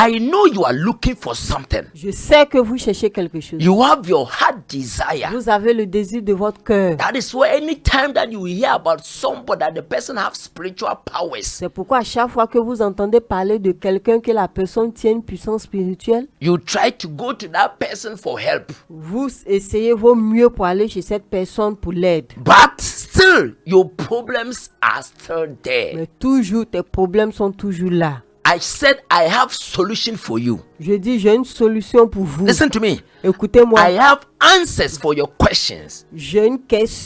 I know you are looking for something. Je sais que vous cherchez quelque chose. You have your heart desire. Vous avez le désir de votre cœur. That is why anytime that you hear about somebody that the person have spiritual powers, C'est pourquoi à chaque fois que vous entendez parler de quelqu'un que la personne tient une puissance spirituelle, you try to go to that person for help. vous essayez vos mieux pour aller chez cette personne pour l'aide. But still, your problems are still there. Mais toujours, tes problèmes sont toujours là. I said I have solution for you. Je dis, j'ai une solution pour vous. Listen to me. Écoutez-moi, I have answers for your questions. j'ai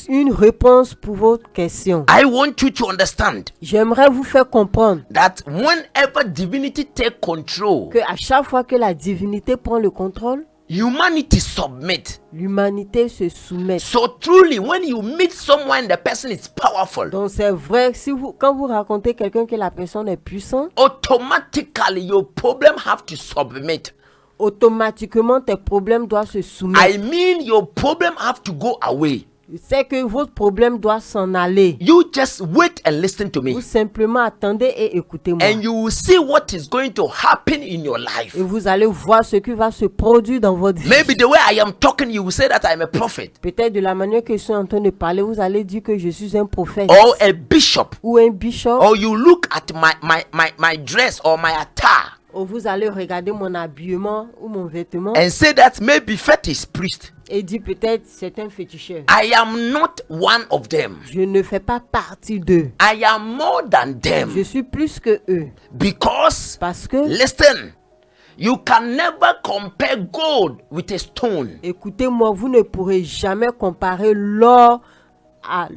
une réponse pour votre question. I want you to understand J'aimerais vous faire comprendre that whenever divinity take control, que à chaque fois que la divinité prend le contrôle, humanity submit. l'humanité se soumet. So truly, when you meet someone, the person is powerful. Donc c'est vrai, quand vous racontez quelqu'un que la personne est puissante, Automatically, your problem have to submit. automatiquement tes problèmes doivent se soumettre. I mean, your problem have to go away. C'est que votre problème doit s'en aller. You just wait and listen to me, Vous simplement attendez et écoutez-moi. and you will see what is going to happen in your life. Et vous allez voir ce qui va se produire dans votre vie. Maybe the way I am talking, you will say that I'm a prophet Peut-être de la manière que je suis en train de parler, vous allez dire que je suis un prophète or a bishop, ou un bishop. or you look at my dress or my attire Ou vous allez regarder mon habillement ou mon vêtement and say that maybe fetish priest. et dire peut-être c'est un féticheur. I am not one of them. Je ne fais pas partie d'eux. I am more than Je them, suis plus que eux. because Parce que, listen, you can never compare gold with a stone. écoutez-moi, vous ne pourrez jamais comparer l'or à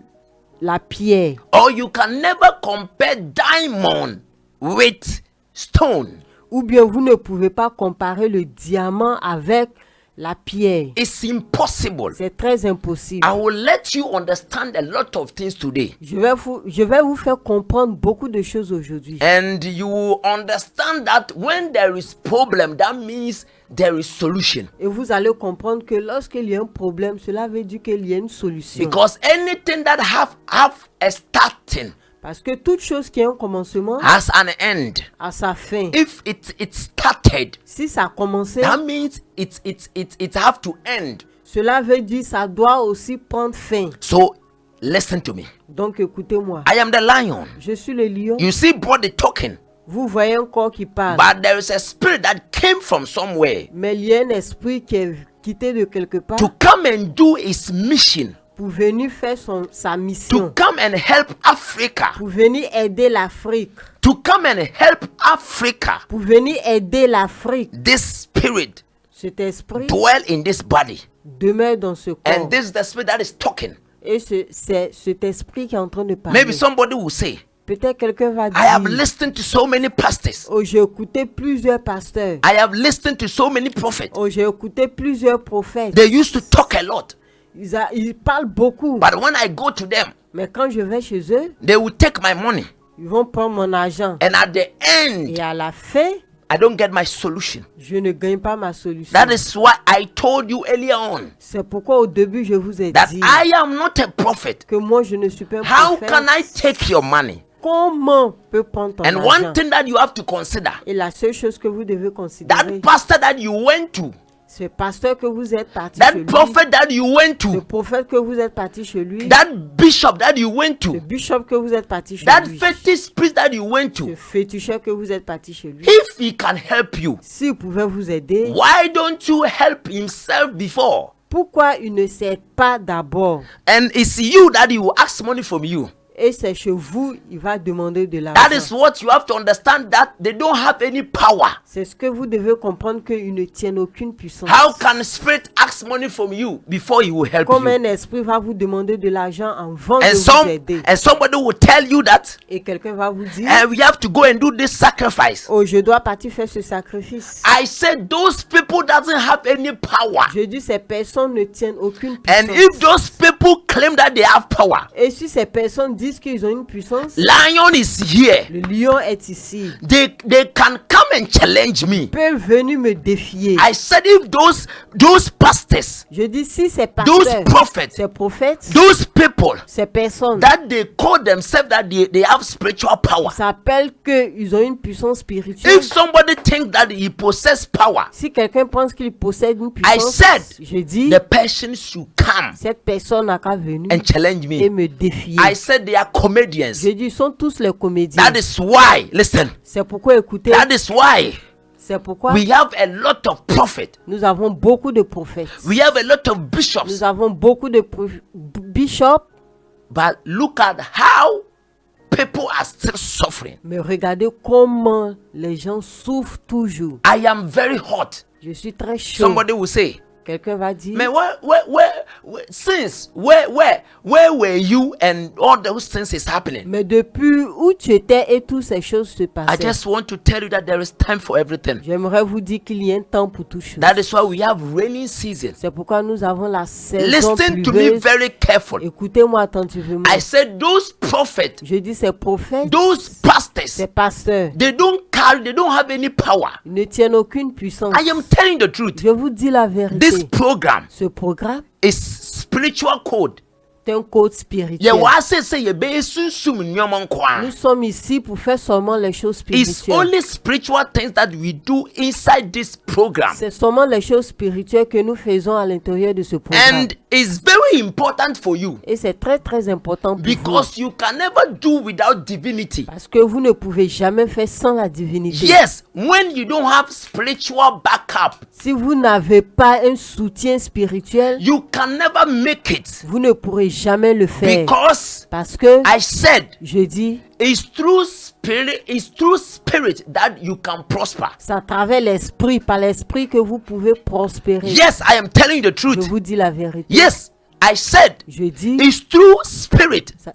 la pierre. Or you can never compare diamond with stone. Ou bien vous ne pouvez pas comparer le diamant avec la pierre. It's impossible. C'est très impossible. I will let you understand a lot of things today, Je vais vous faire comprendre beaucoup de choses aujourd'hui. and you will understand that when there is problem, that means there is solution. Et vous allez comprendre que lorsqu'il y a un problème, cela veut dire qu'il y a une solution. Because anything that have a starting Parce que toute chose qui a un commencement has an end. a sa fin. If it started, Si ça a commencé, that means it have to end. cela veut dire ça doit aussi prendre fin. So listen to me. Donc écoutez-moi. I am the lion. Je suis le lion. You see body talking, Vous voyez un corps qui parle. but there is a spirit that came from somewhere Mais il y a un esprit qui est quitté de quelque part to come and do his mission, pour venir faire sa to mission. come and help Africa, Pour venir aider l'Afrique. to come and help Africa. Pour venir aider l'Afrique. This spirit Cet esprit dwell in this body, demeure dans ce corps. and this is the spirit that is talking. Et c'est cet esprit qui est en train de parler. Maybe somebody will say, Peut-être quelqu'un va I have dire, listened to so many pastors. oh, j'ai écouté plusieurs pasteurs. I have listened to so many prophets. Oh, j'ai écouté plusieurs prophètes. They used to talk a lot, Ils parlent beaucoup. but when I go to them, Mais quand je vais chez eux, they will take my money, ils vont prendre mon argent. and at the end, Et à la fin, I don't get my solution. je ne gagne pas ma solution. That is why I told you earlier on C'est pourquoi au début, je vous ai that dit I am not a prophet. que moi, je ne suis pas un How prophète. can I take your money? Comment peut prendre ton And argent? one thing that you have to consider, Et la seule chose que vous devez considérer, that pastor that you went to, ce pasteur que vous êtes parti chez that lui, prophet that you went le to, prophète que vous êtes parti chez lui, that bishop that you went le to, bishop que vous êtes parti chez that lui, fetish priest that you went le to, féticheur que vous êtes parti chez lui, if he can help you, s'il pouvait vous aider, why don't you help himself before? pourquoi il ne s'aide pas d'abord? And it's you that he will ask money from you. Et c'est chez vous, il va demander de That l'argent. is what you have to understand, that they don't have any power. C'est ce que vous devez comprendre, qu'ils ne tiennent aucune puissance. How can spirit ask money from you before he will help Comme you? un esprit va vous demander de l'argent avant And de vous aider. somebody will tell you that Et quelqu'un va vous dire, we have to go and do this sacrifice. oh, je dois partir faire ce sacrifice. I said those people doesn't have any power. Je dis, ces personnes ne tiennent aucune And puissance. if those people claim that they have power, Et si ces personnes disent qu'ils ont une puissance, lion is here. le lion est ici. They can come and challenge me. Ils peuvent venir me défier. I said if those pastors, Je dis si ces those pasteurs, prophets, ces prophètes, those people ces personnes that they call themselves that they have spiritual power. s'appellent qu'ils ont une puissance spirituelle. If somebody thinks that he possesses power, Si quelqu'un pense qu'il possède une I puissance, said je dis, the person should come cette personne n'a qu'à venir and challenge et me. me défier. I said they are comedians. Je dis, ils sont tous les comédiens. That is why, listen, C'est pourquoi, écoutez, that is why c'est pourquoi we have a lot of prophets. nous avons beaucoup de prophètes. We have a lot of bishops. Nous avons beaucoup de bishops, But look at how people are still suffering. mais regardez comment les gens souffrent toujours. I am very hot. Je suis très chaud. Somebody will say, Quelqu'un va dire, man, where were you and all those things is happening? mais depuis où tu étais et toutes ces choses se I passaient. just want to tell you that there is time for everything. J'aimerais vous dire qu'il y a un temps pour tout chose. That is why we have rainy season. C'est pourquoi nous avons la saison Listen to me pluvieuse. very carefully. Écoutez-moi attentivement. I said those prophets, Je dis ces prophètes, those ces pastors, pasteurs, they don't have any power. ils ne tiennent aucune puissance. I am telling the truth. Je vous dis la vérité. This program Ce programme is spiritual code. est un code Yeah, spirituel. what say you be sunsum nyoma Nous nkwa. sommes ici pour faire seulement les choses It's spirituelles. only spiritual things that we do inside this program. C'est seulement les choses spirituelles que nous faisons à l'intérieur de ce programme. And it's very important for you Et c'est très très important pour vous. because you can never do without divinity. Parce que vous ne pouvez jamais faire sans la divinité. Yes, when you don't have spiritual backup, Si vous n'avez pas un soutien spirituel, you can never make it vous ne pourrez jamais le faire. because Parce que, I said je dis, it's through spirit that you can prosper. c'est à travers l'esprit, par l'esprit que vous pouvez prospérer. Yes, I am telling the Je truth. vous dis la vérité. Yes, I said Je dis, it's through spirit c'est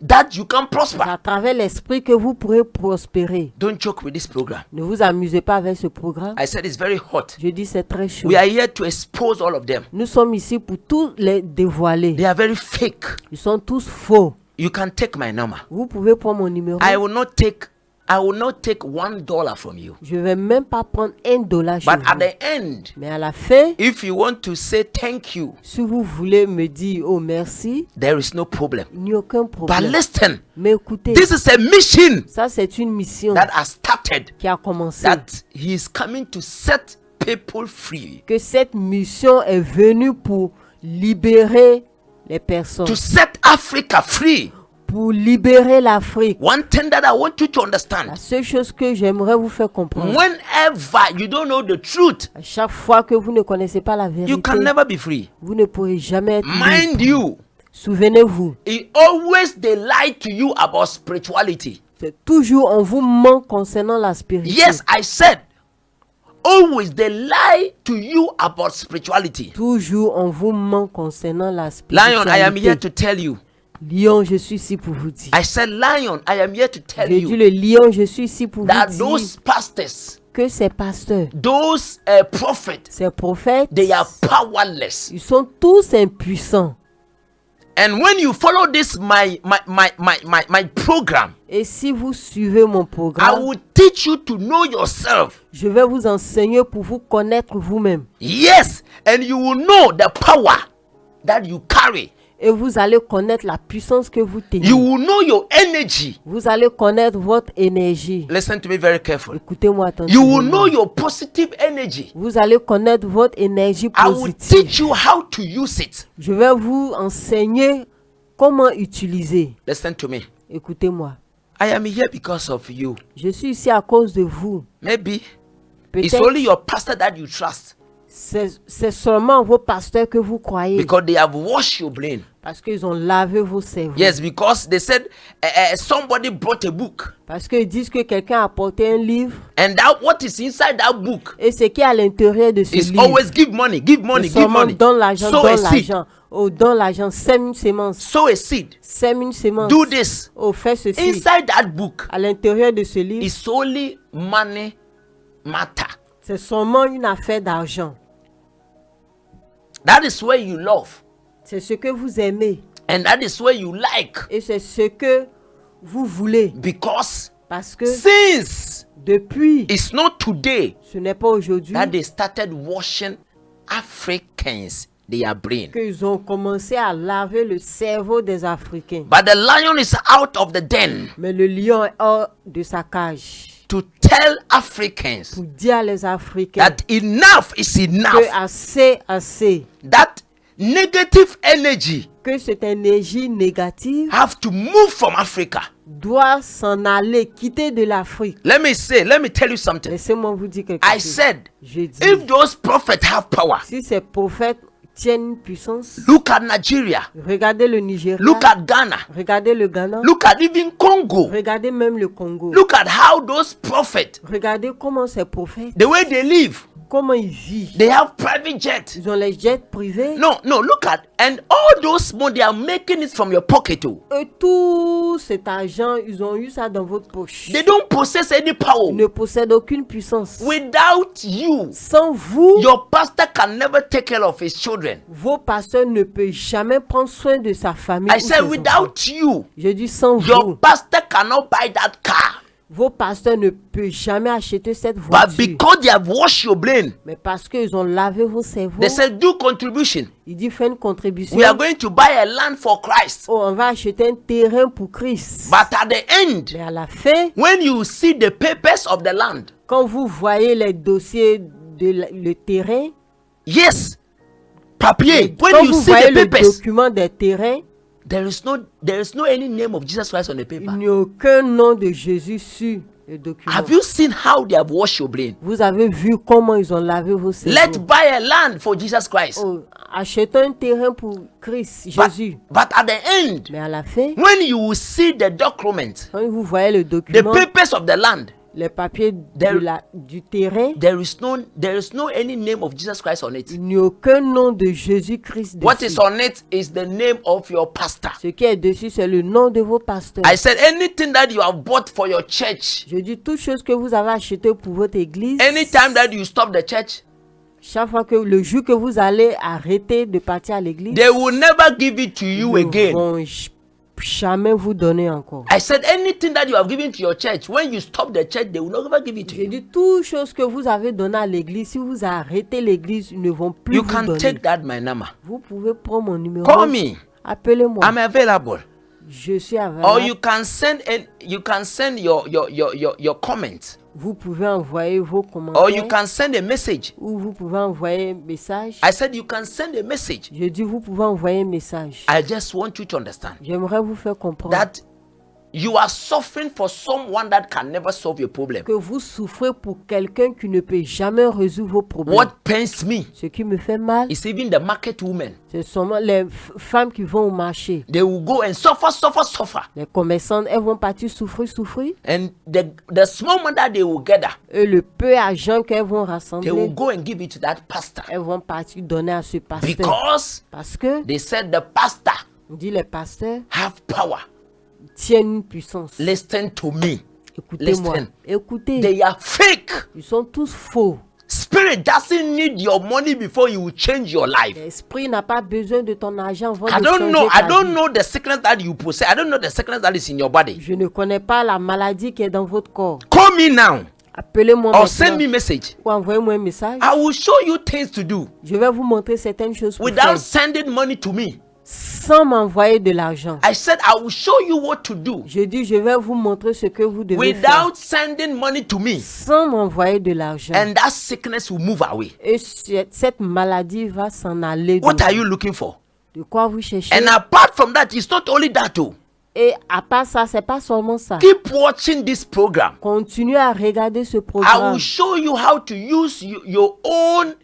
that you can prosper. à travers l'esprit que vous pourrez prospérer. Don't joke with this program. Ne vous amusez pas avec ce programme. I said it's very hot. Je dis, c'est très chaud. We are here to expose all of them. Nous sommes ici pour tous les dévoiler. They are very fake. Ils sont tous faux. You can take my number. Vous pouvez prendre mon numéro. I will not take $1 from you. Je ne vais même pas prendre $1 chez But at vous. the end, Mais à la fin, if you want to say thank you, si vous voulez me dire oh merci, there is no problem. il n'y a aucun But problème. listen, Mais écoutez, this is a mission ça c'est une mission that has started, qui a commencé. that he is coming to set people free, Que cette mission est venue pour libérer les personnes, to set Africa free. pour libérer l'Afrique. One thing that I want you to La understand, seule chose que j'aimerais vous faire comprendre, whenever you don't know the truth, à chaque fois que vous ne connaissez pas la you vérité, can never be free. vous ne pourrez jamais être libre. Mind you, Souvenez-vous, it always they lie to you about spirituality. c'est toujours on vous ment concernant la spiritualité. Yes, I said, always they lie to you about spirituality. Toujours on vous ment concernant la Lion, I am here spiritualité. to tell you. Lion, je suis ici pour vous dire. I said, Lion, I am here to tell J'ai dit you le lion, je suis ici pour that vous those dire pastors, que ces pasteurs, those prophets, ces prophètes, they are powerless. ils sont tous impuissants. And when you follow this my program, Et si vous suivez mon I programme, will teach you to know yourself. je vais vous enseigner pour vous connaître vous-même. Yes, and you will know the power that you carry. Et vous allez connaître la puissance que vous tenez. You will know your energy. Vous allez connaître votre énergie. Listen to me very carefully. Écoutez-moi You will attentivement. know your positive energy. Vous allez connaître votre énergie I will positive. teach you how to use it. Je vais vous enseigner comment utiliser. Listen to me. Écoutez-moi. I am here because of you. Je suis ici à cause de vous. Maybe it's Peut-être only your pastor that you trust c'est seulement vos pasteurs que vous croyez. because they have washed your brain. Parce qu'ils ont lavé vos cerveaux. Yes, because they said somebody brought a book, Parce qu'ils disent que quelqu'un a apporté un livre. and that what is inside that book Et ce qui est à l'intérieur de ce is livre, always give money, give money, c'est give seulement money. donne l'argent, Sow a donne seed, l'argent. Oh, donne l'argent, sème une sémence. sow a seed, Sème une sémence. do this. Oh, fais ceci. Inside that book À l'intérieur de ce livre, is only money matter. c'est seulement une affaire d'argent. That is where you love. C'est ce que vous aimez. And that is what you like. Et c'est ce que vous voulez. Because Parce que since depuis, it's not today ce n'est pas aujourd'hui that they started washing Africans their brain. qu'ils ont commencé à laver le cerveau des Africains. But the lion is out of the den Mais le lion est hors de sa cage to tell Africans pour dire à les Africains that enough is que enough. assez, That negative energy que cette énergie négative have to move from Africa. doit s'en aller, quitter de l'Afrique. Let me tell you something. Laissez-moi vous dire quelque I chose. said, Je dis, if those prophets have power, si ces prophètes tiennent une puissance, look at Nigeria, regardez le Nigeria, look at Ghana, regardez le Ghana, look at even Congo. regardez même le Congo. Look at how those prophets, Regardez comment ces prophètes, the way they live, comment ils vivent. they have private jets. Ils ont les jets privés. No, look at, and all those money, they are making it from your pocket too. Et tout cet argent, ils ont eu ça dans votre poche. They don't possess any Ils power. ne possèdent aucune puissance. Without you, Sans vous, your pastor can never take care of his children. vos pasteurs ne peuvent jamais prendre soin de sa famille. I ou ses said, enfants. without you, Je dis sans your vous, pastor cannot buy that car. vos pasteurs ne peuvent jamais acheter cette But voiture. because they have washed your brain, Mais parce qu'ils ont lavé vos cerveaux, they said, do contribution. il dit fais une contribution. We are going to buy a land for Christ. Oh, on va acheter un terrain pour Christ. But at the end, Mais à la fin, when you see the papers of the land, quand vous voyez les dossiers de le terrain, yes, papier. When quand you vous see voyez the le papers, document des terrains, there is no any name of Jesus Christ on the il paper. n'y a aucun nom de Jésus sur le document. Have you seen how they have washed your brain? Vous avez vu comment ils ont lavé vos cerveaux. Let's buy a land for Jesus Christ. Oh, achetons un terrain pour Christ, But, Jésus. but at the end, Mais à la fin, when you will see the document, quand vous voyez le the document, papers of the land, les papiers du terrain, there is no any name of Jesus Christ on it. il n'y a aucun nom de Jésus-Christ What dessus. is on it is the name of your pastor. Ce qui est dessus, c'est le nom de vos pasteurs. I said anything that you have bought for your church, Je dis toute chose que vous avez acheté pour votre église. anytime that you stop the church, Chaque fois que le jour que vous allez arrêter de partir à l'église, they will never give it to you ils ne again. vont jamais vous donner encore. I said anything that you have given to your church, when you stop the church, they will never give it to J'ai you. dit toute chose que vous avez donné à l'église, si vous arrêtez l'église, ils ne vont plus You vous can donner. take that my number. Vous pouvez prendre mon numéro. Call me. Appelez-moi. I'm available. Je suis Or available. you can send your comment. Vous pouvez envoyer vos Or you commentaires. can send a message. Ou vous pouvez envoyer un message. I said you can send a message. Je dis vous pouvez envoyer un message. I just want you to understand J'aimerais vous faire comprendre that you are suffering for someone that can never solve your problem. que vous souffrez pour quelqu'un qui ne peut jamais résoudre vos problèmes. What pains me Ce qui me fait mal, is even the market women. c'est seulement les femmes qui vont au marché. They will go and suffer. Les commerçantes, elles vont partir souffrir. And the small money that they will gather, Et le peu d'argent qu'elles vont they will rassembler, go and give it to that pastor. elles vont partir donner à ce pasteur. Because Parce que, they said the pastor on dit les pasteurs have power. tiennent une puissance. Listen to me. Écoutez-moi. Listen. Écoutez, They are fake. ils sont tous faux. Spirit doesn't need your money before you will change your life. L'esprit n'a pas besoin de ton argent avant I de don't changer know. I ta don't vie. know the sickness that you possess. I don't know the sickness that is in your body. Je ne connais pas la maladie qui est dans votre corps. Call me now Appelez-moi or send me maintenant message. ou envoyez-moi un message. I will show you things to do Je vais vous montrer certaines choses pour without faire sending money to me. sans m'envoyer de l'argent. I said I will show you what to do Je dis, je vais vous montrer ce que vous devez faire without sending money to me, sans m'envoyer de l'argent. and that sickness will move away. Et cette maladie va s'en aller. What are vous. you looking for? De quoi vous cherchez? And apart from that, it's not only that too. Et à part ça, c'est pas seulement ça. Keep watching this program. Continuez à regarder ce I programme. will show you how to use your own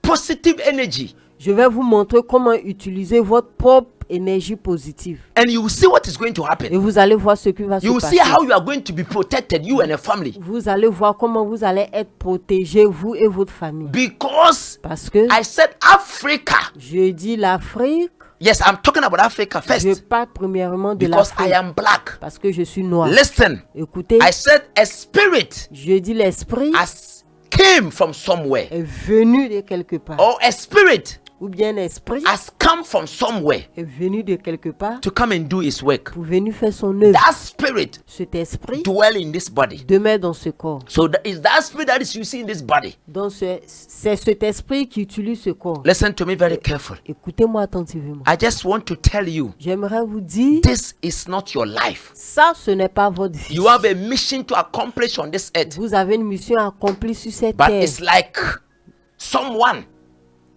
positive energy, Je vais vous montrer comment utiliser votre propre énergie positive. and you will see what is going to Et happen. vous allez voir ce qui va se You will see passer. how you are going to be protected, you and your family, Vous allez voir comment vous allez être protégés, vous et votre famille. because Parce que I said Africa. je dis l'Afrique, Yes, I'm talking about Africa je first parle premièrement de because I l'Afrique. am black. Parce que je suis noir. Listen, Écoutez, I said a spirit je dis l'esprit has came from somewhere, est venu de quelque part. or a spirit ou bien un esprit has come from somewhere est venu de quelque part to come and do his work. pour venir faire son œuvre. That spirit Cet esprit dwell in this body. demeure dans ce corps. So it's that spirit that is you see in this body. Donc c'est cet esprit qui utilise ce corps. Listen to me very carefully. Écoutez-moi attentivement. I just want to tell you, J'aimerais vous dire, this is not your life. ça ce n'est pas votre vie. You have a mission to accomplish on this earth. Vous avez une mission à accomplir sur cette But terre. it's like someone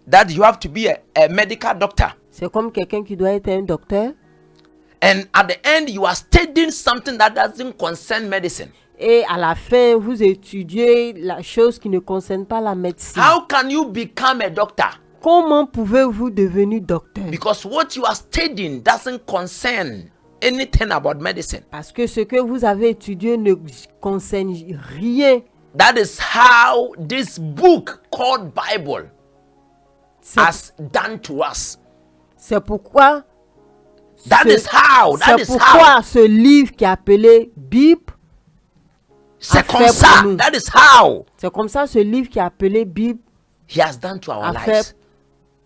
that you have to be a medical doctor. C'est comme quelqu'un qui doit être un docteur. And at the end, you are studying something that doesn't concern medicine. Et à la fin, vous étudiez la chose qui ne concerne pas la médecine. How can you become a doctor? Comment pouvez-vous devenir docteur? Because what you are studying doesn't concern anything about medicine. Parce que ce que vous avez étudié ne concerne rien. That is how this book called Bible C'est has done to us. c'est pourquoi That ce- is how. That c'est is how. pourquoi ce livre qui est appelé Bible, C'est fait comme ça. pour nous. That is how c'est comme ça ce livre qui est appelé Bible he has done to our a lives. fait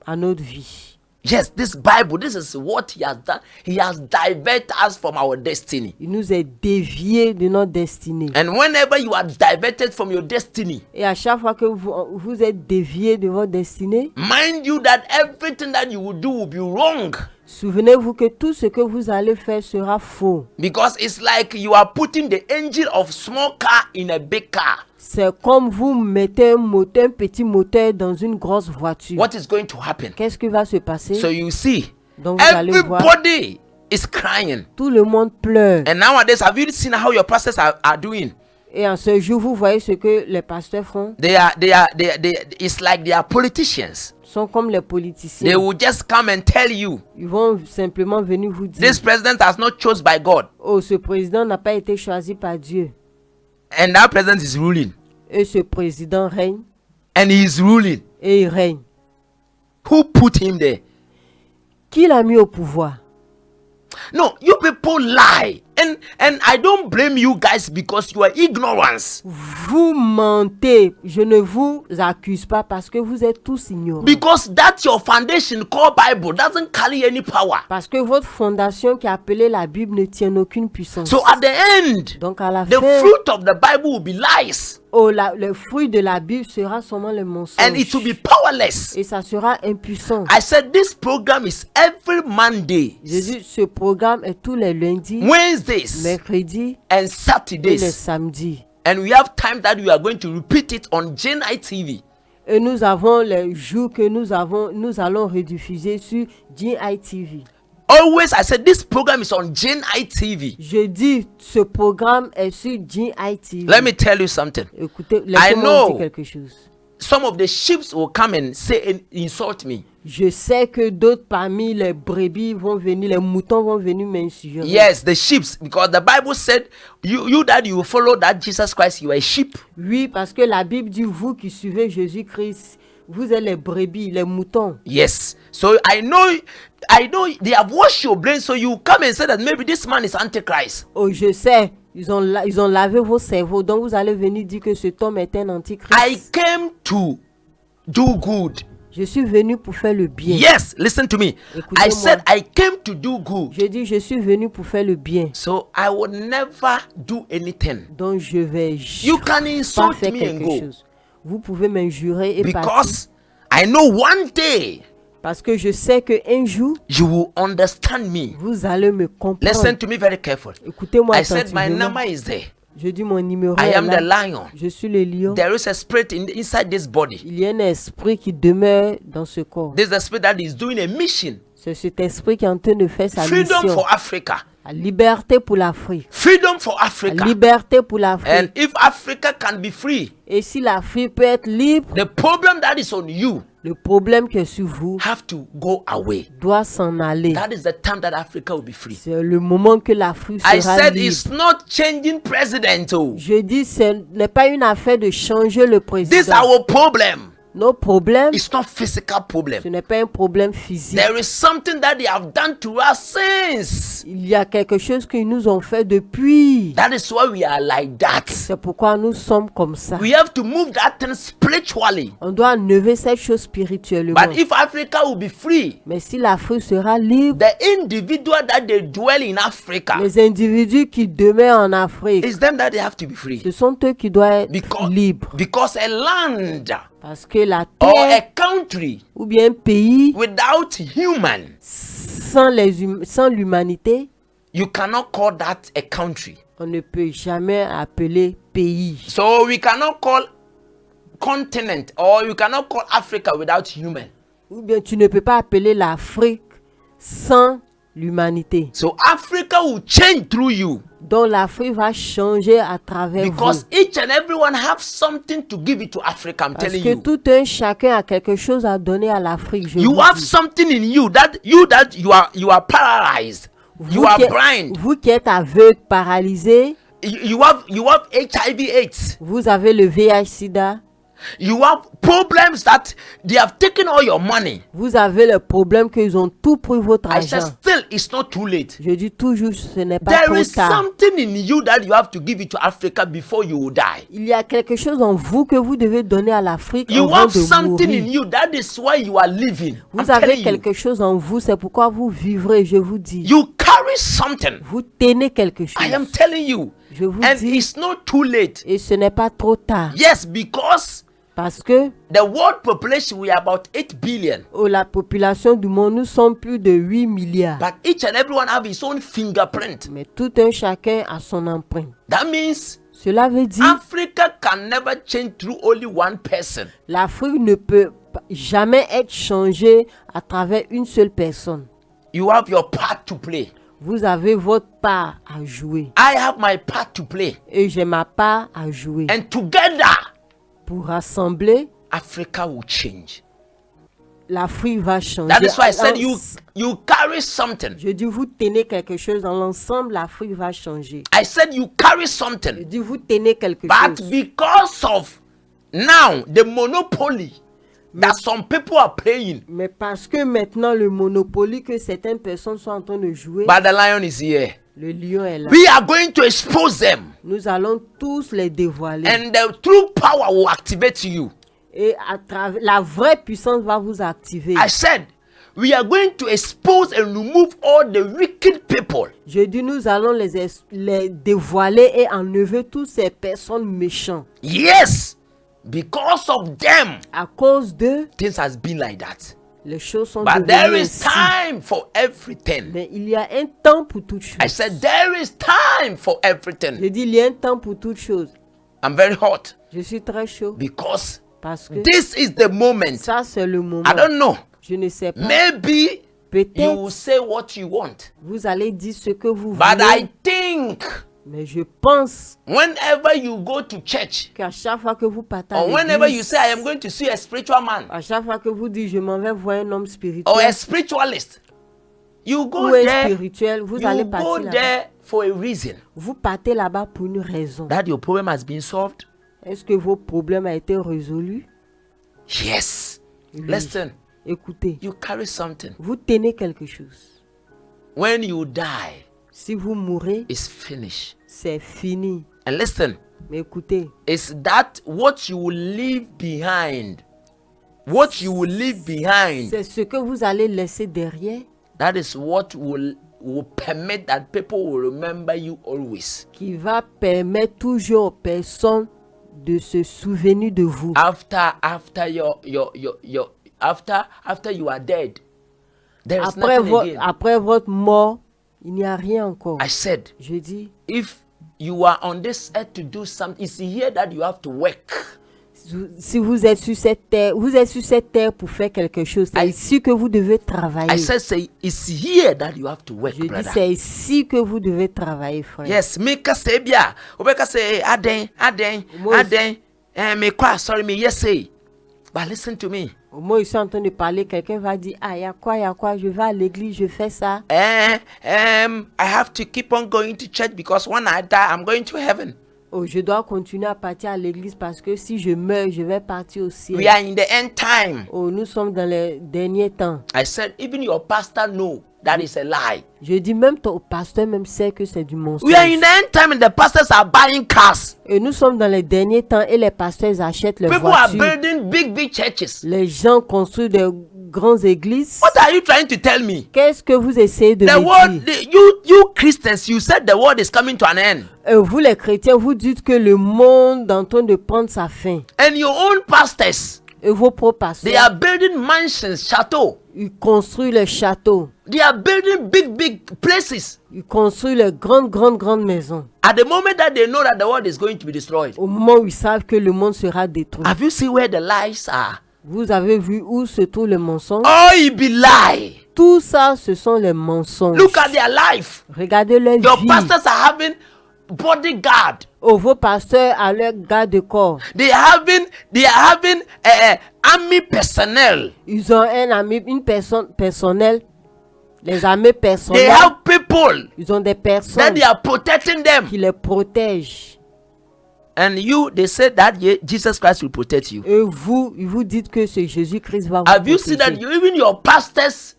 à notre vie. Yes, this Bible, this is what he has done. He has diverted us from our destiny. Il nous est dévié de notre destinée. And whenever you are diverted from your destiny, Et à chaque fois que vous êtes dévié de votre destinée, mind you that everything that you will do will be wrong. souvenez-vous que tout ce que vous allez faire sera faux. Because it's like you are putting the engine of small car in a big car. C'est comme vous mettez un petit moteur dans une grosse voiture. What is going to happen? Qu'est-ce qui va se passer? So you see, Donc vous allez voir, everybody is crying. tout le monde pleure. And nowadays, have you seen how your pastors are doing? Et en ce jour, vous voyez ce que les pasteurs font. It's like they are politicians. Sont comme les They politiciens. will just come and tell you, Ils vont simplement venir vous dire, this president has not chosen by God. oh, ce président n'a pas été choisi par Dieu. And that president is ruling. Et ce président règne. And he is ruling. Et il règne. Who put him there? Qui l'a mis au pouvoir? No, you people lie. And I don't blame you guys because you are ignorance. Vous mentez. Je ne vous accuse pas parce que vous êtes tous ignorants. Because that's your foundation called Bible doesn't carry any power. Parce que votre fondation qui est appelée la Bible ne tient aucune puissance. So at the end, Donc à la the fin, fruit of the Bible will be lies. le fruit de la Bible sera seulement le mensonge. And it will be powerless. Et ça sera impuissant. I said this program is every Monday, Je dis, ce programme est tous les lundis, Wednesdays, mercredis and et les Saturdays. samedis. And we have time that we are going to repeat it on GNI TV. Et nous avons les jours que nous allons rediffuser sur GITV. Always, I said this program is on GNI TV. Je dis, ce programme est sur GITV. Let me tell you something. Écoutez, I laissez-moi know. vous dire quelque chose. Some of the sheep will come and say and insult me. Je sais que d'autres parmi les brebis vont venir, les moutons vont venir m'insulter. Yes, the sheep, because the Bible said, you that you follow that Jesus Christ, you are a sheep. Oui, parce que la Bible dit, vous qui suivez Jésus-Christ, vous êtes les brebis, les moutons. Yes. So I know they have washed your brain, so you come and say that maybe this man is Antichrist. Oh, je sais, ils ont lavé vos cerveaux, donc vous allez venir dire que cet homme est un antichrist. I came to do good. Je suis venu pour faire le bien. Yes, listen to me. I Écoutez-moi. said I came to do good. Je dis, je suis venu pour faire le bien. So I would never do anything. Donc je vais You can pas insult faire me and quelque go. chose. Vous pouvez m'injurer et partir. Because I know one day Parce que je sais qu'un jour, you will understand me. vous allez me comprendre. Listen to me very carefully. Écoutez-moi I said my attentivement. number is there. Je dis mon numéro I est am là. the lion. Je suis le lion. There is a spirit inside this body. Il y a un esprit qui demeure dans ce corps. There's a spirit that is doing a mission. C'est cet esprit qui est en train de faire sa Freedom mission. for Africa. La liberté pour l'Afrique. Freedom for La Africa. liberté pour l'Afrique. And if Africa can be free, Et si l'Afrique peut être libre, the problem that is on you le problème qui est sur vous have to go away. doit s'en aller. That is the time that Africa will be free. C'est le moment que l'Afrique I sera said libre. it's not changing president. Oh. Je dis, ce n'est pas une affaire de changer le This is président. our problem. Nos problèmes, It's not physical problem. ce n'est pas un problème physique. There is something that they have done to us since. Il y a quelque chose qu'ils nous ont fait depuis. That is why we are like that. C'est pourquoi nous sommes comme ça. We have to move that thing spiritually. On doit enlever cette chose spirituellement. But if Africa will be free, Mais si l'Afrique sera libre, the individual that they dwell in Africa, les individus qui demeurent en Afrique, it's them that they have to be free. ce sont eux qui doivent être Because, libres. because a land Parce que la or a terre country ou bien un pays without human, sans l'humanité, you cannot call that a country. on ne peut jamais appeler pays. So we cannot call continent or you cannot call Africa without human. Ou bien tu ne peux pas appeler l'Afrique sans l'humanité. So Africa will change through you Donc l'Afrique va changer à travers because vous. each and everyone have something to give it to Africa. I'm Parce telling que you. tout un chacun a quelque chose à donner à l'Afrique. Je You vous have dis. something in you that you are paralyzed. You are blind. Vous qui êtes aveugle, paralysé, You have HIV/AIDS. vous avez le VIH/SIDA, You have problems that they have taken all your money. vous avez le problème qu'ils ont tout pris votre I said argent. still it's not too late. Je dis toujours, ce n'est pas There trop is tard. something in you that you have to give it to Africa before you will die. Il y a quelque chose en vous que vous devez donner à l'Afrique You avant have de something in mourir. you that is why you are living. I'm Vous avez telling you. quelque chose en vous, c'est pourquoi vous vivrez, je vous dis. You carry something. Vous tenez quelque chose. I am telling you. Je vous And dis, it's not too late. et ce n'est pas trop tard. Yes, because Parce que the world population we are about 8 billion. la population du monde, nous sommes plus de 8 milliards. But each and everyone have his own fingerprint. Mais tout un chacun a son empreinte. That means Cela veut dire Africa can never change through only one person. l'Afrique ne peut jamais être changée à travers une seule personne. You have your part to play. Vous avez votre part à jouer. I have my part to play. Et j'ai ma part à jouer. And together, Pour rassembler, Africa will change. l'Afrique va changer. That is why I said Alors, you carry something. Je dis, vous tenez quelque chose dans l'ensemble, l'Afrique va changer. I said you carry Je something. dis, vous tenez quelque But chose. because of now the monopoly that some people are playing, Mais parce que maintenant, le Monopoly que certaines personnes sont en train de jouer, but the lion is here. le lion est là. We are going to expose them. Nous allons tous les dévoiler. And the true power will activate you. Et à travers la vraie puissance va vous activer. I said, we are going to expose and remove all the wicked people. Je dis, nous allons les dévoiler et enlever toutes ces personnes méchantes. Yes, because of them, À cause d'eux, things has been like that. les choses sont But there devenues is ainsi. time for everything. Mais il y a un temps pour toutes choses. I said, there is time for everything. Je dis, il y a un temps pour toutes choses. I'm very hot Je suis très chaud because parce que this is the moment. ça, c'est le moment. I don't know. Je ne sais pas. Maybe you will Peut-être say what you want. vous allez dire ce que vous But voulez. I think Mais je pense whenever you go to church qu'à chaque fois que vous partez à or whenever you l'église, say, I am going to see a spiritual man à chaque fois que vous dites je m'en vais voir un homme or a spirituel spiritualist, you go ou un there, spirituel, vous allez you go partir là-bas. there for a reason. Vous partez là-bas pour une raison. That your problem has been solved? Est-ce que vos problèmes ont été résolus? Yes. Oui. Listen, Écoutez, you carry something. vous tenez quelque chose. When you die, Si vous mourrez, it's finished. c'est fini. And listen, Mais écoutez, it's that what you will leave behind. What you will leave behind. c'est ce que vous allez laisser derrière That is what will permit that people will remember you always. qui va permettre toujours aux personnes de se souvenir de vous. After you are dead, there is nothing again. Après votre mort, il n'y a rien encore. I said, Je dis, if you are on this earth to do something, it's here that you have to work. si vous êtes sur cette terre, vous êtes sur cette terre pour faire quelque chose. C'est ici que vous devez travailler. I said, say, it's here that you have to work, Je dis, brother. c'est ici que vous devez travailler, frère. Yes, me ka say bia. Obeka say aden, Most- me kwa sorry me yes say. But listen to me. Au moins, ils sont en train de parler, quelqu'un va dire, ah, il y a quoi, je vais à l'église, je fais ça. I have to keep on going to church because when I die, I'm going to heaven. Oh, je dois continuer à partir à l'église parce que si je meurs, je vais partir au ciel. We are in the end time. Oh, nous sommes dans les derniers temps. I said, even your pastor know that is a lie. Je dis même ton pasteur même sait que c'est du mensonge. We are in the end time and the pastors are buying cars. Et nous sommes dans les derniers temps et les pasteurs achètent les People are voitures. building big churches. Les gens construisent des grandes églises. What are you trying to tell me? Qu'est-ce que vous essayez de The me world, dire? you Christians, you said the world is coming to an end. Vous les chrétiens, vous dites que le monde est en train de prendre sa fin. And your own pastors, Et vos propres they pasteurs, are building mansions, chateaux. ils construisent les châteaux. They are building big places. Ils construisent les grandes maisons. At the moment that they know that the world is going to be destroyed. Au moment où ils savent que le monde sera détruit. Have you seen where the lies are? Vous avez vu où se trouvent les mensonges? Oh, it be lie. Tout ça, ce sont les mensonges. Look at their life. Regardez leur Your vie. pastors are having bodyguard. Oh, vos pasteurs à leur garde de corps. They are having army personnel. Ils ont un ami, une personne personnelle. Les armées They personnelles. have people Ils ont des that personnes they are protecting them. qui les protègent. And you, they said that Jesus Christ will protect you. Et vous dites que c'est Jésus-Christ va vous Have you seen that protéger. even your pastors,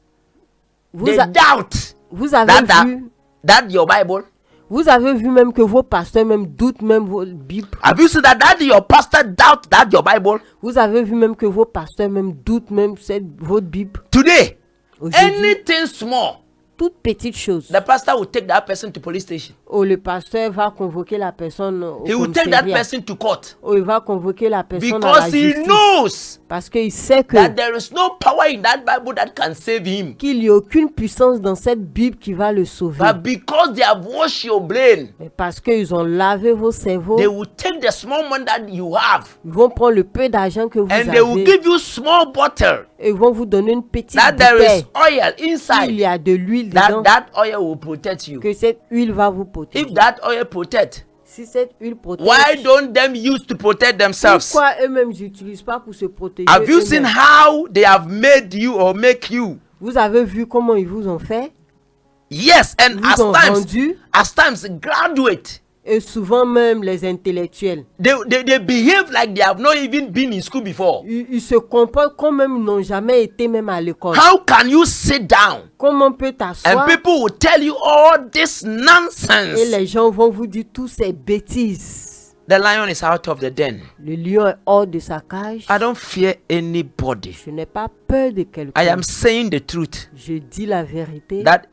Vous, they a- doubt vous avez vu, that your Bible? vous avez vu même que vos pasteurs même doutent même vos Bibles. Have you seen that your pastor doubt that your Bible? Vous avez vu même que vos pasteurs même doutent même votre Bible. Today, Aujourd'hui, anything small, toute petite chose. the pastor will take that person to police station. Oh, le pasteur va convoquer la personne au He will take that commissariat. person to court Oh, il va convoquer la personne à la because he justice. knows Parce qu'il sait que that there is no power in that Bible that can save him. qu'il n'y a aucune puissance dans cette Bible qui va le sauver. But because they have washed your brain, Mais parce qu'ils ont lavé vos cerveaux, they will take the small money that you have ils vont prendre le peu d'argent que vous and they will avez give you small bottle et ils vont vous donner une petite that there is bouteille. oil Il inside. y a de l'huile dedans, That oil will protect you. que cette huile va vous protéger. If that oil protect, Si cette huile protège, why don't them use to protect themselves? pourquoi eux-mêmes n'utilisent pas pour se protéger Have you seen eux-mêmes? how they have made you or make you? Vous avez vu comment ils vous ont fait? Yes, and Ils vous ont vendu as times graduate, et souvent même les intellectuels. they behave like they have not even been in school before. Ils se comportent comme même ils n'ont jamais été même à l'école. How can you sit down Comment on peut and t'asseoir people will tell you all this et nonsense? les gens vont vous dire toutes ces bêtises. The lion is out of the den. Le lion est hors de sa cage. I don't fear anybody. Je n'ai pas peur de I quelqu'un. am saying the truth Je dis la vérité. that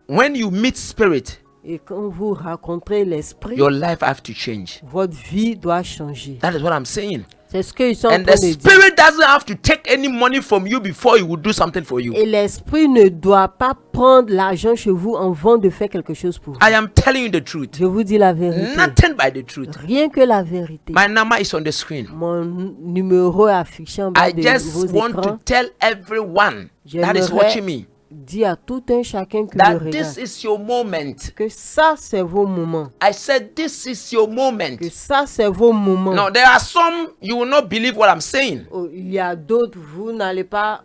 when you meet spirit, Et quand vous rencontrez l'esprit, your life have to change. votre vie doit changer. That is what I'm saying. C'est ce qu'ils sont en And train the de dire. spirit doesn't have to take any money from you before he will do something for you. Et l'esprit ne doit pas prendre l'argent chez vous avant de faire quelque chose pour vous. I am telling you the truth. Je vous dis la vérité. Nothing by the truth. Rien que la vérité. My number is on the screen. Mon numéro est affiché en bas I de just vos want to écrans. tell everyone that is watching me Dis à tout un chacun qui me that regarde this is your moment. que ça c'est vos moments. I said this is your moment. Que ça c'est vos moments. Now there are some you will not believe what I'm saying Oh, il y a d'autres, vous n'allez pas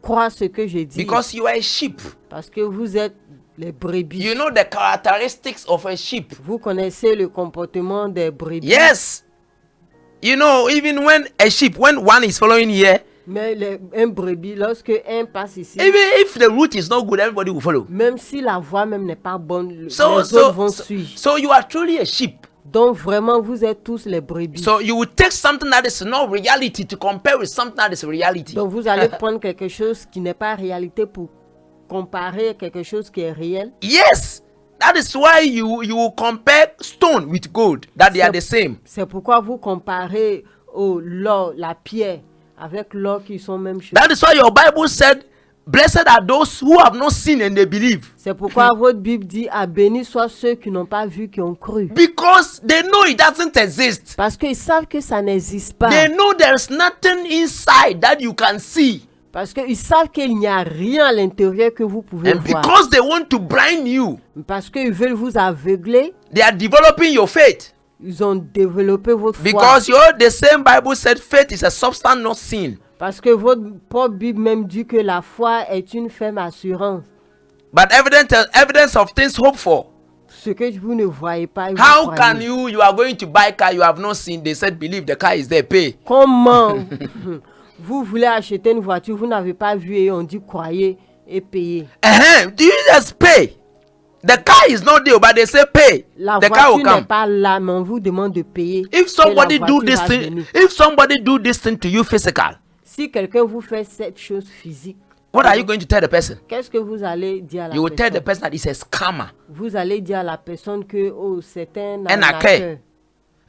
croire ce que je dis. because you are a sheep. Parce que vous êtes les brebis. You know the characteristics of a sheep. Vous connaissez le comportement des brebis. Yes. You know, even when one is following here, Mais un brebis, lorsque un passe ici, even if the route is not good, everybody will follow. même si la voie même n'est pas bonne, les So, autres vont suivre. so you are truly a sheep. Donc vraiment, vous êtes tous les brebis. So you will take something that is not reality to compare with something that is reality. Donc vous allez prendre quelque chose qui n'est pas réalité pour comparer à quelque chose qui est réel. Yes, that is why you will compare stone with gold, that they are the same. C'est pourquoi vous comparez l'or, la pierre, avec l'or qui sont même choses. That is why your Bible said, "Blessed are those who have not seen and they believe," C'est pourquoi votre Bible dit à béni soient ceux qui n'ont pas vu, qui ont cru. because they know it doesn't exist. Parce qu'ils savent que ça n'existe pas. They know there's nothing inside that you can see, Parce qu'ils savent qu'il n'y a rien à l'intérieur que vous pouvez and voir. because they want to blind you, Parce qu'ils veulent vous aveugler, they are developing your faith. ils ont développé votre foi. Because the same Bible said faith is a substance not seen, Parce que votre propre Bible même dit que la foi est une ferme assurance. but evidence of things hoped for. Ce que vous ne voyez pas, vous How can croyez. you are going to buy car you have not seen? They said, believe the car is there, pay. Comment vous voulez acheter une voiture, vous n'avez pas vu et on dit croyez et payez. Do you just pay? The car is not there, but they say pay. La The car will voiture n'est come. pas là, mais on vous demande de payer. If somebody et la do voiture this va thing, venir. if somebody do this thing to you physical, Si quelqu'un vous fait cette chose physique, what are you going to tell the person? qu'est-ce que vous allez dire à la You will tell the personne? person that it's a scammer. Vous allez dire à la personne que oh, c'est un Un arnaqueur.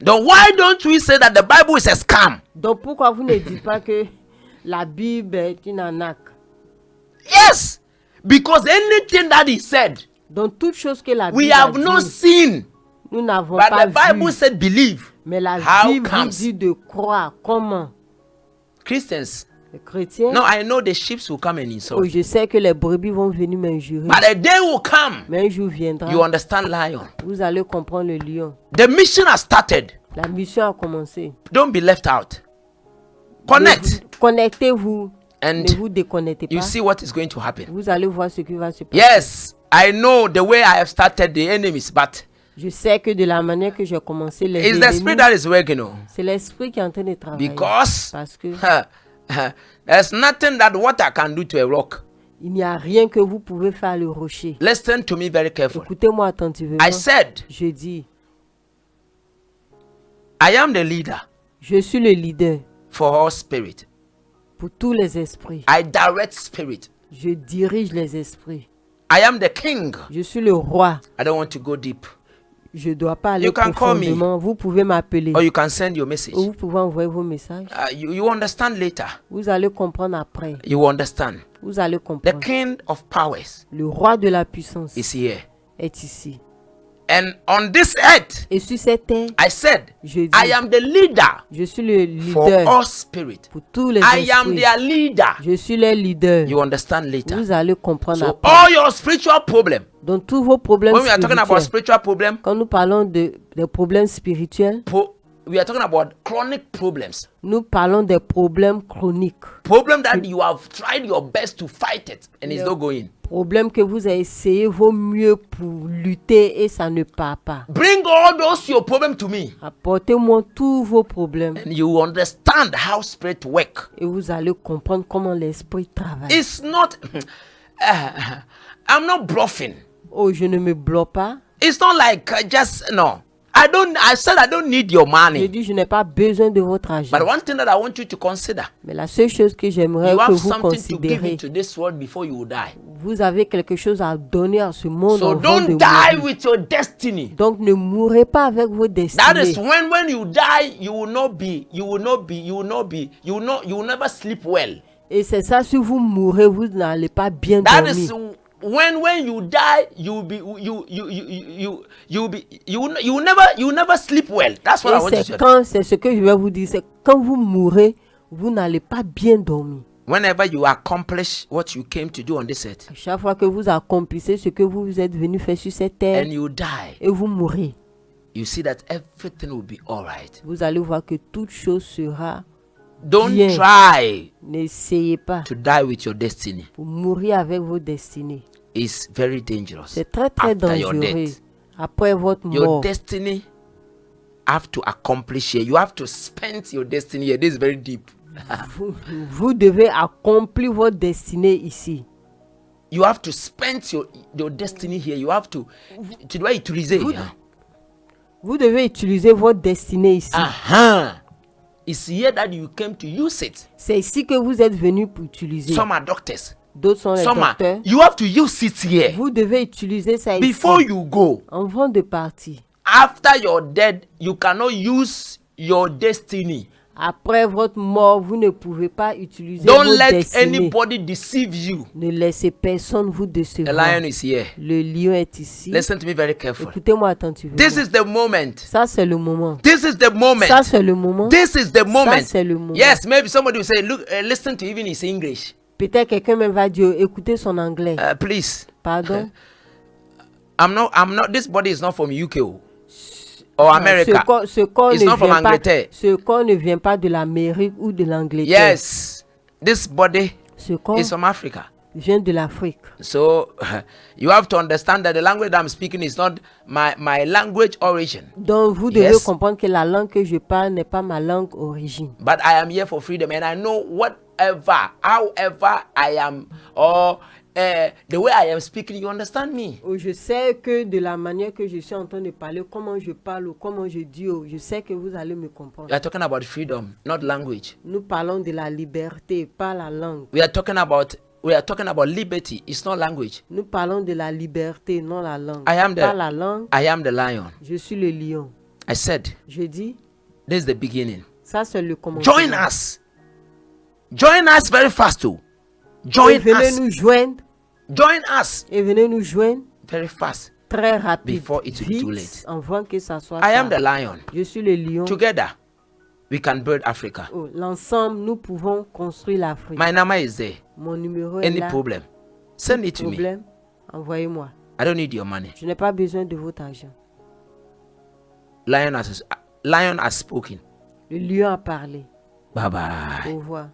Then why don't we say that the Bible is a scam? Donc pourquoi vous ne dites pas que la Bible est une arnaque? Yes, because anything that he said, Donc toute chose que la we Bible a have not dit, seen, nous n'avons but pas the Bible vu. said believe. Mais la How Bible vous comes? dit de croire. Comment? Christians, Les chrétiens, no, I know the sheep will come and oh, insult, je sais que les brebis vont venir m'injurer. but the day will come. Mais un jour viendra, You understand, lion? vous allez comprendre le lion. The mission has started. La mission a commencé. Don't be left out. Connect, Connectez-vous. and Ne vous déconnectez you pas. see what is going to happen. Vous allez voir ce qui va se passer. Yes, I know the way I have started the enemies, but Je sais que de la manière que j'ai commencé les it's the spirit ennemis, that is working. Oh. c'est l'esprit qui est en train de travailler. Because Parce que there's nothing that water can do to a rock. il n'y a rien que vous pouvez faire le rocher. Listen to me very carefully. Écoutez-moi attentivement. I said, Je dis, I am the leader je suis le leader for all spirit. pour tous les esprits. I direct spirit. Je dirige les esprits. I am the king. Je suis le roi. I don't want to go deep. Je ne dois pas aller You can call me. profondément. Vous pouvez m'appeler. Or you can send your message. Ou vous pouvez envoyer vos messages. You understand later. Vous allez comprendre après. You will understand. Vous allez The comprendre. king of powers Le roi de la puissance is here. est ici. And on this earth, Et sur cette terre, I said, je dis, I am the leader je suis le for leader all spirit. pour tous les I am esprits. their leader. Je suis le leader. You understand later. Vous allez comprendre So après. all your spiritual problem, Donc tous vos problèmes when we are talking about spirituels. spiritual problem, Quand nous parlons des problèmes spirituels, we are talking about chronic problems. nous parlons des problèmes chroniques. Problem that you have tried your best to fight it and it's not going. Problèmes que vous avez essayé vos mieux pour lutter et ça ne part pas. Bring all those your problem to me Apportez-moi tous vos problèmes and you will understand how spirit work. et vous allez comprendre comment l'esprit travaille. It's not I'm not bluffing. Oh, je ne me bloque pas. It's not like just no. I said I don't need your Je money. dis, je n'ai pas besoin de votre argent. But one thing that I want you to consider, Mais la seule chose que j'aimerais you que have vous something to give considérez, into this world before you die. vous avez quelque chose à donner à ce monde So avant de don't die mourir. with your destiny. Donc ne mourrez pas avec vos That destinées. is when you die, you will never sleep well. Et c'est ça, si vous mourrez, vous n'allez pas bien That is dormir. when you die, you will never sleep well. That's what I Et want you to c'est say. quand, c'est ce que je vais vous dire, c'est quand vous mourrez, vous n'allez pas bien dormir. Whenever you accomplish what you came to do on this earth À chaque fois que vous accomplissez ce que vous êtes venu faire sur cette terre and you die, et vous mourrez, you see that everything will be all right. vous allez voir que toute chose sera. Don't Bien. try N'essayez pas to die with your destiny. pour mourir avec vos destinées. It's very dangerous. C'est très très After your dangereux. death. Après votre Your mort, destiny have to accomplish here. You have to spend your destiny here. This is very deep. vous devez accomplir votre destinée ici. You have to spend your destiny here. You have to dois utiliser. Vous devez utiliser votre destinée ici. It's here that you came to use it. C'est ici que vous êtes venu pour utiliser. Some are doctors. D'autres sont les Some are. docteurs. You have to use it here. Vous devez utiliser ça ici. Before you go, Avant de partir. after you're dead, you cannot use your destiny. Après votre mort, vous ne pouvez pas utiliser Don't votre let destinée. anybody deceive you. Ne laissez personne vous The décevoir. lion is here. Le lion est ici. Listen to me very carefully. Écoutez-moi attentivement. This is the moment. Ça, c'est le moment. This is the moment. Ça, c'est le moment. This is the moment. Ça, c'est le moment. Yes, maybe somebody will say, look, listen to even his English. Peut-être quelqu'un même va dire, écoutez son anglais. Please. Pardon? I'm not, this body is not from UK or America. Ce corps It's not from Angleterre. ce corps ne vient pas de l'Amérique ou de l'Angleterre. Yes, this body Ce corps is from Africa. Je viens de l'Afrique. So you have to understand that the language that I'm speaking is not my language origin. Donc vous devez Yes. comprendre que la langue que je parle n'est pas ma langue origine. But I am here for freedom, and I know however I am, or the way I am speaking, you understand me. Je sais que de la manière que je suis en train de parler, comment je parle ou comment je dis, je sais que vous allez me comprendre. We are talking about freedom, not language. Nous parlons de la liberté, pas la langue. We are talking about liberty. It's not language. Nous parlons de la liberté, non la langue. I am Pas la langue. I am the lion. Je suis le lion. I said, Je dis, this is the beginning. ça c'est le commencement. Join us. Join us very fast too. Join Et venez us. nous joindre. Join us Et venez nous joindre very fast. très rapide. Before it will be too Vite, late. avant que ça soit I am tard. the lion. Je suis le lion. Together, we can build Africa. L'ensemble, nous pouvons construire l'Afrique. My number is there. Mon numéro est Any là. problem? Send it to me. Problème, envoyez-moi. I don't need your money. Je n'ai pas besoin de votre argent. Lion has spoken. Le lion a parlé. Bye bye. Au revoir.